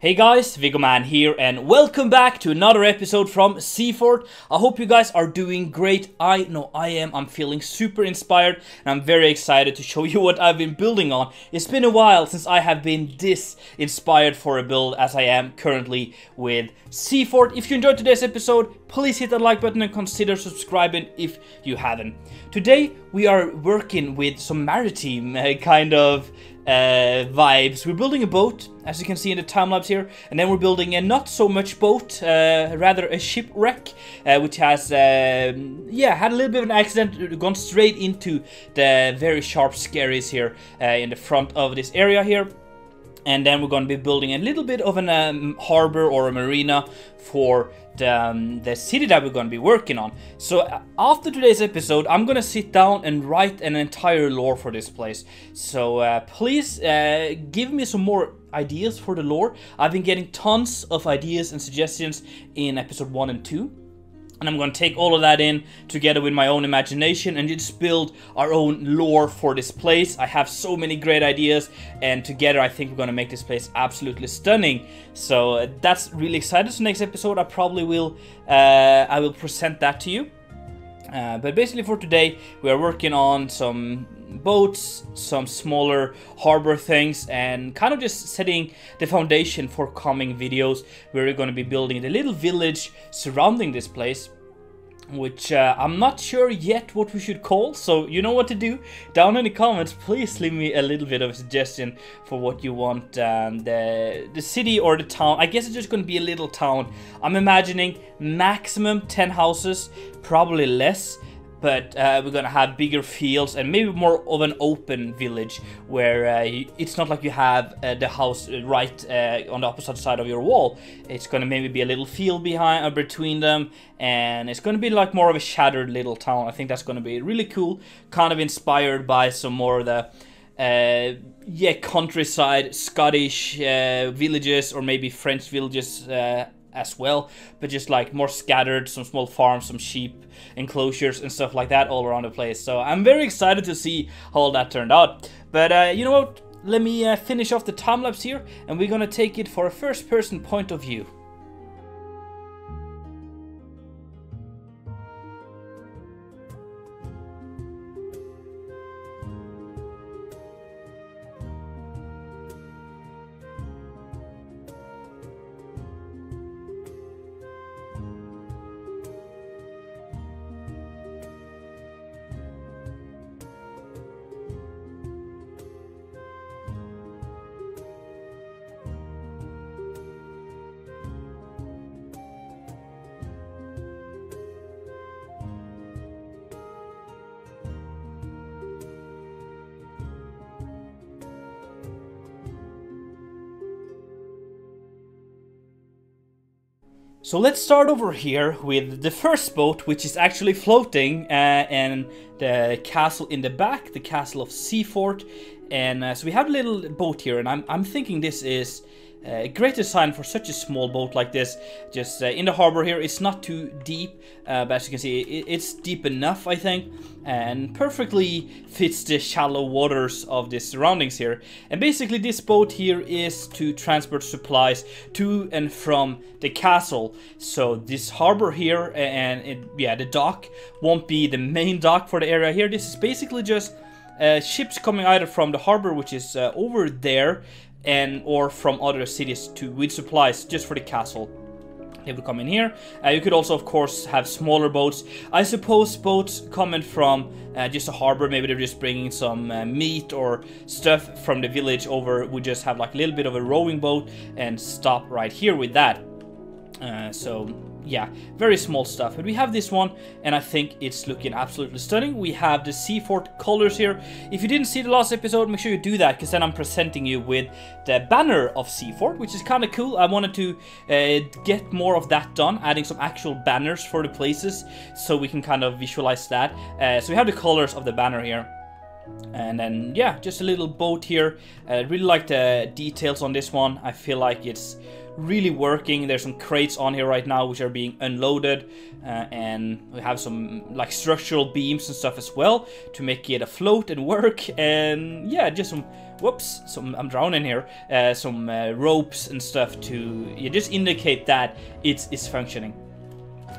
Hey guys, Viggoman here and welcome back to another episode from Seafort. I hope you guys are doing great. I know I am. I'm feeling super inspired and I'm very excited to show you what I've been building on. It's been a while since I have been this inspired for a build as I am currently with Seafort. If you enjoyed today's episode, please hit that like button and consider subscribing if you haven't. Today we are working with some maritime kind of vibes. We're building a boat, as you can see in the time-lapse here, and then we're building a not so much boat, rather a shipwreck, which has had a little bit of an accident, gone straight into the very sharp scaries here in the front of this area here. And then we're going to be building a little bit of an harbor or a marina for the city that we're going to be working on. So after today's episode, I'm going to sit down and write an entire lore for this place. So please give me some more ideas for the lore. I've been getting tons of ideas and suggestions in episode 1 and 2. And I'm going to take all of that in together with my own imagination and just build our own lore for this place. I have so many great ideas and together I think we're going to make this place absolutely stunning. So that's really exciting. So next episode I probably will I will present that to you. But basically for today we are working on some boats, some smaller harbor things, and kind of just setting the foundation for coming videos where we're going to be building the little village surrounding this place, which I'm not sure yet what we should call. So you know what to do down in the comments. Please leave me a little bit of a suggestion for what you want the city or the town. I guess it's just going to be a little town. I'm imagining maximum 10 houses, probably less. But we're gonna have bigger fields and maybe more of an open village where it's not like you have the house right on the opposite side of your wall. It's gonna maybe be a little field behind or between them, and it's gonna be like more of a shattered little town. I think that's gonna be really cool, kind of inspired by some more of the countryside Scottish villages or maybe French villages as well, but just like more scattered, some small farms, some sheep enclosures and stuff like that all around the place. So I'm very excited to see how all that turned out. But you know what, let me finish off the time lapse here and we're gonna take it for a first person point of view. So let's start over here with the first boat, which is actually floating, and the castle in the back, the castle of Seafort. And so we have a little boat here, and I'm thinking this is a great design for such a small boat like this. Just in the harbor here, it's not too deep, but as you can see, it's deep enough, I think, and perfectly fits the shallow waters of the surroundings here. And basically this boat here is to transport supplies to and from the castle. So this harbor here and the dock won't be the main dock for the area here. This is basically just ships coming either from the harbor, which is over there, or from other cities with supplies just for the castle. They would come in here. You could also, of course, have smaller boats. I suppose boats coming from just a harbor, maybe they're just bringing some meat or stuff from the village over. We just have like a little bit of a rowing boat and stop right here with that. So yeah, very small stuff. But we have this one and I think it's looking absolutely stunning. We have the Seafort colors here. If you didn't see the last episode, make sure you do that, because then I'm presenting you with the banner of Seafort, which is kind of cool. I wanted to get more of that done, adding some actual banners for the places so we can kind of visualize that. So we have the colors of the banner here. And then yeah, just a little boat here. I really like the details on this one. I feel like it's really working. There's some crates on here right now which are being unloaded, and we have some like structural beams and stuff as well to make it afloat and work. And yeah, just some whoops, I'm drowning here, some ropes and stuff to just indicate that it's functioning.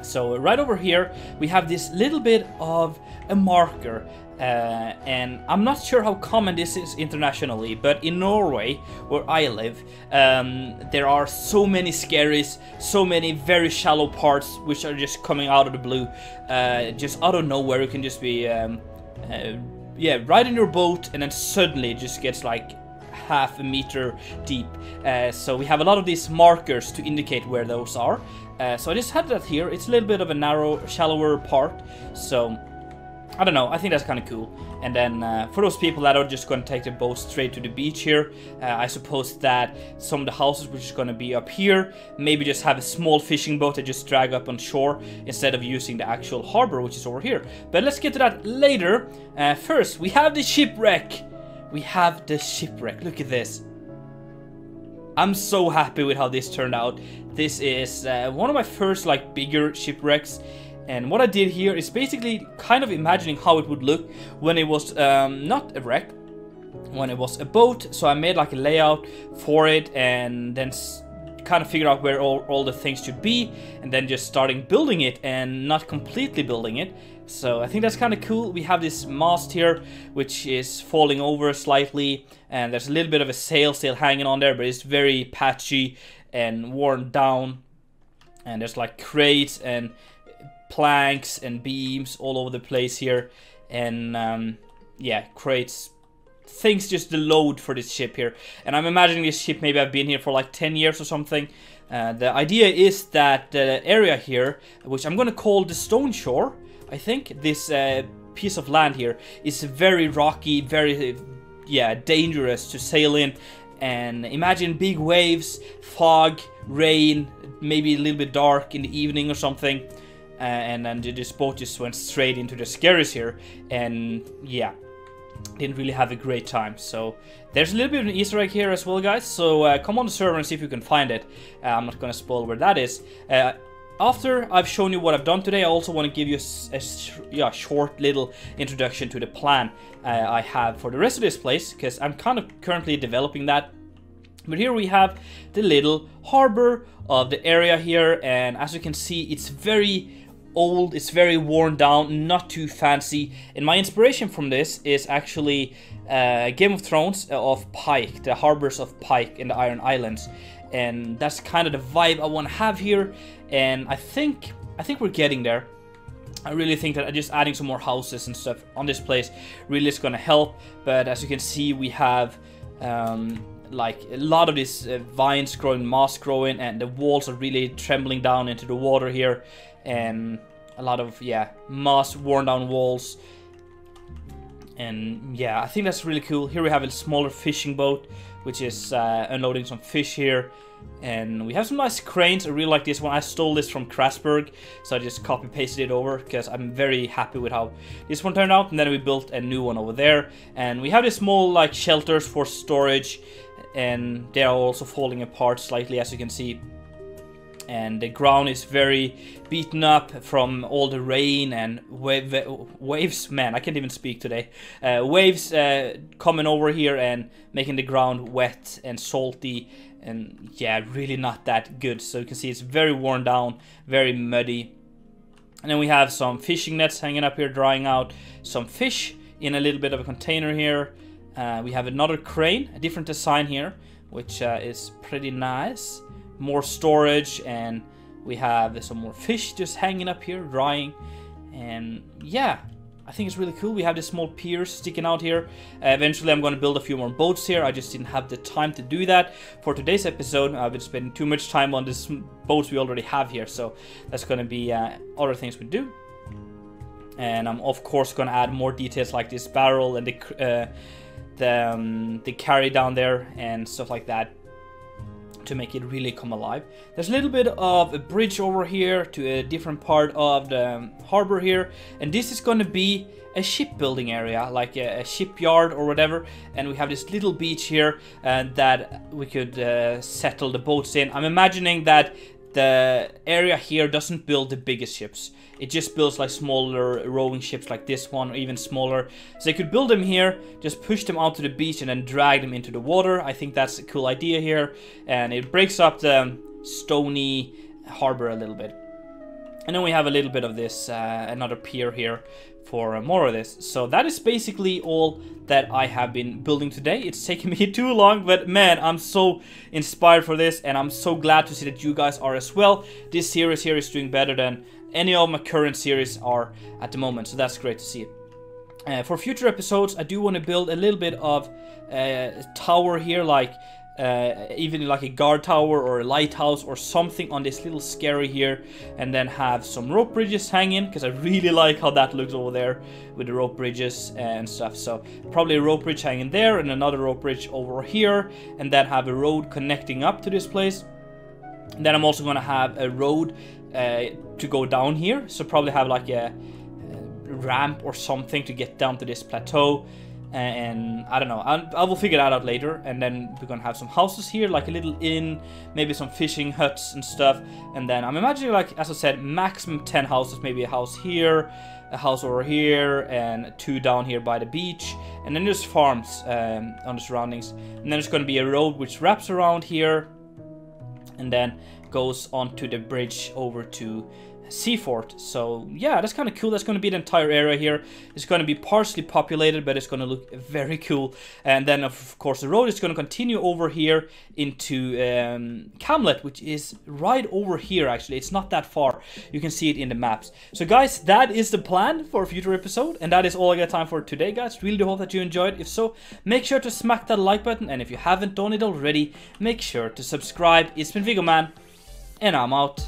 So right over here we have this little bit of a marker, and I'm not sure how common this is internationally, but in Norway, where I live, there are so many skerries, so many very shallow parts which are just coming out of the blue, just out of nowhere. You can just be yeah, right in your boat, and then suddenly it just gets like half a meter deep. So we have a lot of these markers to indicate where those are. So I just had that here. It's a little bit of a narrow, shallower part, so I don't know, I think that's kind of cool. And then for those people that are just going to take the boat straight to the beach here, I suppose that some of the houses which is going to be up here, maybe just have a small fishing boat that just drag up on shore instead of using the actual harbor, which is over here. But let's get to that later. First, we have the shipwreck. We have the shipwreck. Look at this. I'm so happy with how this turned out. This is one of my first like bigger shipwrecks. And what I did here is basically kind of imagining how it would look when it was not a wreck, when it was a boat. So I made like a layout for it, and then kind of figure out where all the things should be, and then just starting building it and not completely building it. So I think that's kind of cool. We have this mast here which is falling over slightly, and there's a little bit of a sail still hanging on there, but it's very patchy and worn down, and there's like crates and planks and beams all over the place here, and yeah, crates, things just the load for this ship here. And I'm imagining this ship maybe I've been here for like 10 years or something. The idea is that the area here, which I'm gonna call the Stone Shore, I think this piece of land here is very rocky, very dangerous to sail in. And imagine big waves, fog, rain, maybe a little bit dark in the evening or something. And then this boat just went straight into the skerries here, and yeah, didn't really have a great time. So there's a little bit of an Easter egg here as well, guys, so come on the server and see if you can find it. I'm not gonna spoil where that is. After I've shown you what I've done today, I also want to give you a short little introduction to the plan I have for the rest of this place, because I'm kind of currently developing that. But here we have the little harbor of the area here, and as you can see, it's very old, it's very worn down, not too fancy. And my inspiration from this is actually Game of Thrones of Pike, the harbors of Pike in the Iron Islands, and that's kind of the vibe I want to have here. And I think we're getting there. I really think that just adding some more houses and stuff on this place really is going to help. But as you can see, we have like a lot of these vines growing, moss growing, and the walls are really trembling down into the water here, and a lot of moss, worn down walls. And yeah, I think that's really cool. Here we have a smaller fishing boat which is unloading some fish here, and we have some nice cranes. I really like this one. I stole this from Krasberg, so I just copy pasted it over because I'm very happy with how this one turned out. And then we built a new one over there, and we have these small like shelters for storage, and they are also falling apart slightly, as you can see. And the ground is very beaten up from all the rain and waves. Man, I can't even speak today. Waves coming over here and making the ground wet and salty, and yeah, really not that good. So you can see it's very worn down, very muddy. And then we have some fishing nets hanging up here, drying out some fish in a little bit of a container here. We have another crane, a different design here, which is pretty nice. More storage, and we have some more fish just hanging up here, drying. And yeah, I think it's really cool. We have this small piers sticking out here. Eventually I'm going to build a few more boats here. I just didn't have the time to do that for today's episode. I've been spending too much time on these boats we already have here, so that's going to be other things we do. And I'm of course going to add more details like this barrel and the carry down there and stuff like that, to make it really come alive. There's a little bit of a bridge over here to a different part of the harbor here, and this is going to be a shipbuilding area, like a shipyard or whatever. And we have this little beach here that we could settle the boats in. I'm imagining that the area here doesn't build the biggest ships. It just builds like smaller rowing ships like this one, or even smaller. So they could build them here, just push them out to the beach and then drag them into the water. I think that's a cool idea here. And it breaks up the stony harbor a little bit. And then we have a little bit of this, another pier here for more of this. So that is basically all that I have been building today. It's taken me too long, but man, I'm so inspired for this, and I'm so glad to see that you guys are as well. This series here is doing better than any of my current series are at the moment, so that's great to see. For future episodes, I do want to build a little bit of a tower here, like even like a guard tower or a lighthouse or something on this little skerry here, and then have some rope bridges hanging, because I really like how that looks over there with the rope bridges and stuff. So probably a rope bridge hanging there and another rope bridge over here, and then have a road connecting up to this place. And then I'm also going to have a road to go down here, so probably have like a ramp or something to get down to this plateau. And I don't know, I will figure that out later. And then we're gonna have some houses here, like a little inn, maybe some fishing huts and stuff. And then I'm imagining, like, as I said, maximum 10 houses, maybe a house here, a house over here, and 2 down here by the beach. And then there's farms on the surroundings. And then there's gonna be a road which wraps around here and then goes onto the bridge over to Seafort. So yeah, that's kind of cool. That's going to be the entire area here. It's going to be partially populated, but it's going to look very cool. And then of course the road is going to continue over here into Camlet, which is right over here. Actually, it's not that far. You can see it in the maps. So guys, that is the plan for a future episode, and that is all I got time for today, guys. Really do hope that you enjoyed. If so, make sure to smack that like button, and if you haven't done it already, make sure to subscribe. It's been Viggoman, and I'm out.